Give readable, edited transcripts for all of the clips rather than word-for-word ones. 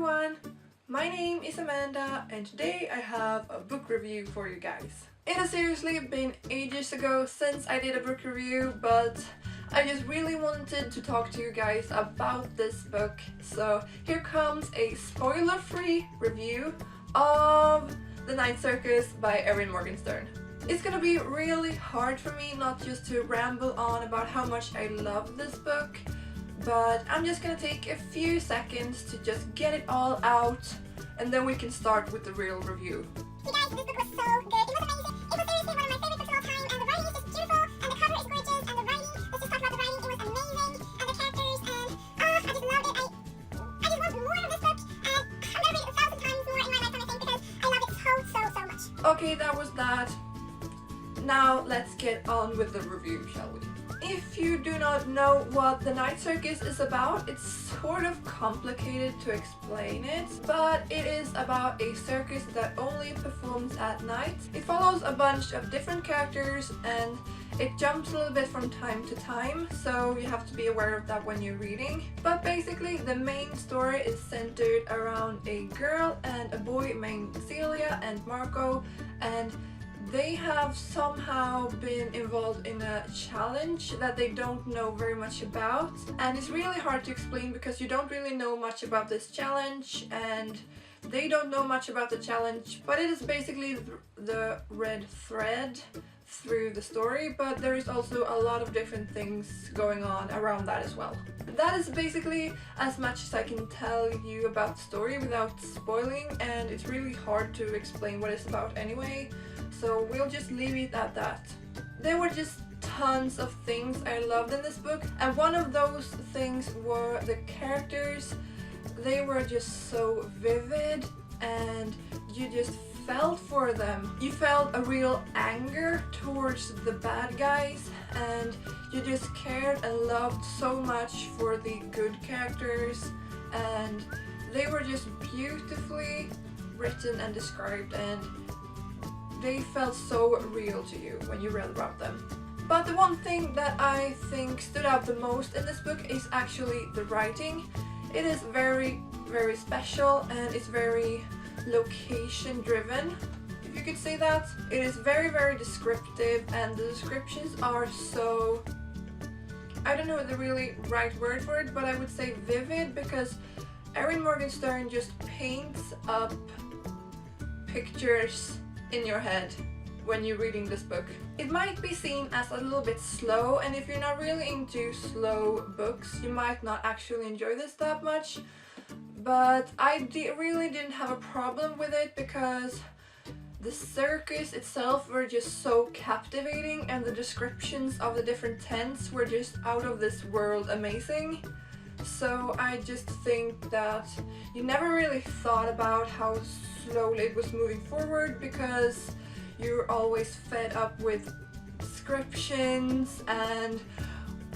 everyone! My name is Amanda and today I have a book review for you guys. It has seriously been ages ago since I did a book review, but I just really wanted to talk to you guys about this book. So here comes a spoiler-free review of The Night Circus by Erin Morgenstern. It's gonna be really hard for me not just to ramble on about how much I love this book, but I'm just gonna take a few seconds to just get it all out and then we can start with the real review. You guys, this book was so good. It was amazing. It was seriously one of my favorite books of all time, and the writing is just beautiful, and the cover is gorgeous, and the writing, let's just talk about the writing, it was amazing, and the characters, and I just loved it. I just want more of this book, and I'm gonna read it 1,000 times more in my lifetime, I think, because I love it so much. Okay, that was that. Now let's get on with the review, shall we? If you do not know what The Night Circus is about, it's sort of complicated to explain it, but it is about a circus that only performs at night. It follows a bunch of different characters and it jumps a little bit from time to time, so you have to be aware of that when you're reading. But basically the main story is centered around a girl and a boy named Celia and Marco, and they have somehow been involved in a challenge that they don't know very much about, and it's really hard to explain because you don't really know much about this challenge and they don't know much about the challenge, but it is basically the red thread through the story, but there is also a lot of different things going on around that as well. That is basically as much as I can tell you about the story without spoiling, and it's really hard to explain what it's about anyway, so we'll just leave it at that. There were just tons of things I loved in this book, and one of those things were the characters. They were just so vivid and you just felt for them. You felt a real anger towards the bad guys and you just cared and loved so much for the good characters, and they were just beautifully written and described, and they felt so real to you when you read about them. But the one thing that I think stood out the most in this book is actually the writing. It is very special and it's very location driven, if you could say that. It is very descriptive, and the descriptions are so, I don't know the really right word for it, but I would say vivid, because Erin Morgenstern just paints up pictures in your head when you're reading this book. It might be seen as a little bit slow, and if you're not really into slow books you might not actually enjoy this that much, but I really didn't have a problem with it because the circus itself were just so captivating, and the descriptions of the different tents were just out of this world amazing. So I just think that you never really thought about how slowly it was moving forward because you're always fed up with descriptions and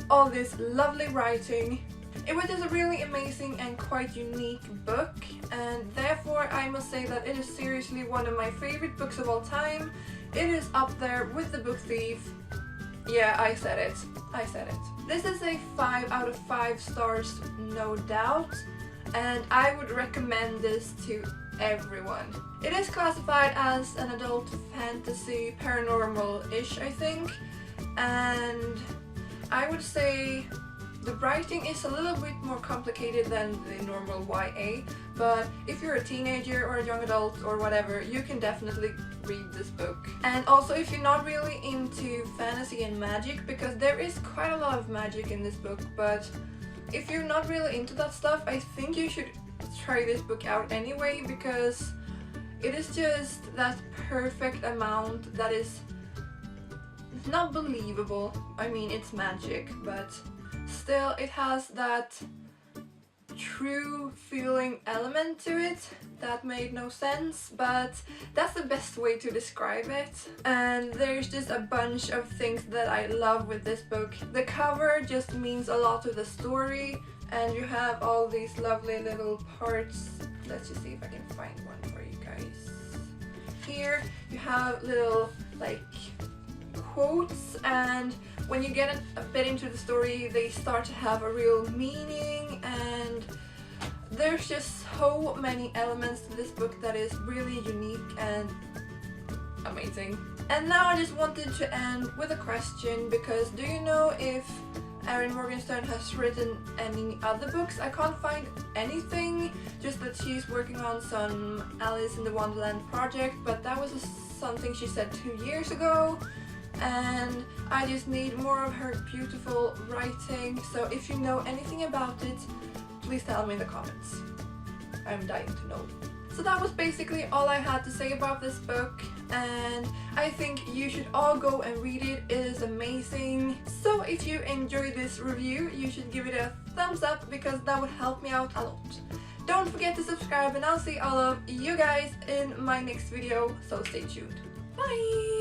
all this lovely writing. It was just a really amazing and quite unique book, and therefore I must say that it is seriously one of my favorite books of all time. It is up there with The Book Thief. Yeah, I said it. This is a 5 out of 5 stars, no doubt, and I would recommend this to everyone. It is classified as an adult fantasy paranormal-ish, I think, and I would say the writing is a little bit more complicated than the normal YA, but if you're a teenager or a young adult or whatever, you can definitely read this book. And also if you're not really into fantasy and magic, because there is quite a lot of magic in this book, but if you're not really into that stuff, I think you should try this book out anyway, because it is just that perfect amount that is not believable. I mean, it's magic, but still it has that true feeling element to it that made no sense, but that's the best way to describe it. And there's just a bunch of things that I love with this book. The cover just means a lot to the story, and you have all these lovely little parts. Let's just see if I can find one for you guys. Here you have little like quotes, and when you get a bit into the story they start to have a real meaning, and There's just so many elements to this book that is really unique and amazing. And now I just wanted to end with a question, because do you know if Erin Morgenstern has written any other books? I can't find anything, just that she's working on some Alice in the Wonderland project, but that was something she said 2 years ago, and I just need more of her beautiful writing. So if you know anything about it, please tell me in the comments. I'm dying to know. So that was basically all I had to say about this book, and I think you should all go and read it. It is amazing. So if you enjoyed this review, you should give it a thumbs up, because that would help me out a lot. Don't forget to subscribe, and I'll see all of you guys in my next video, so stay tuned. Bye!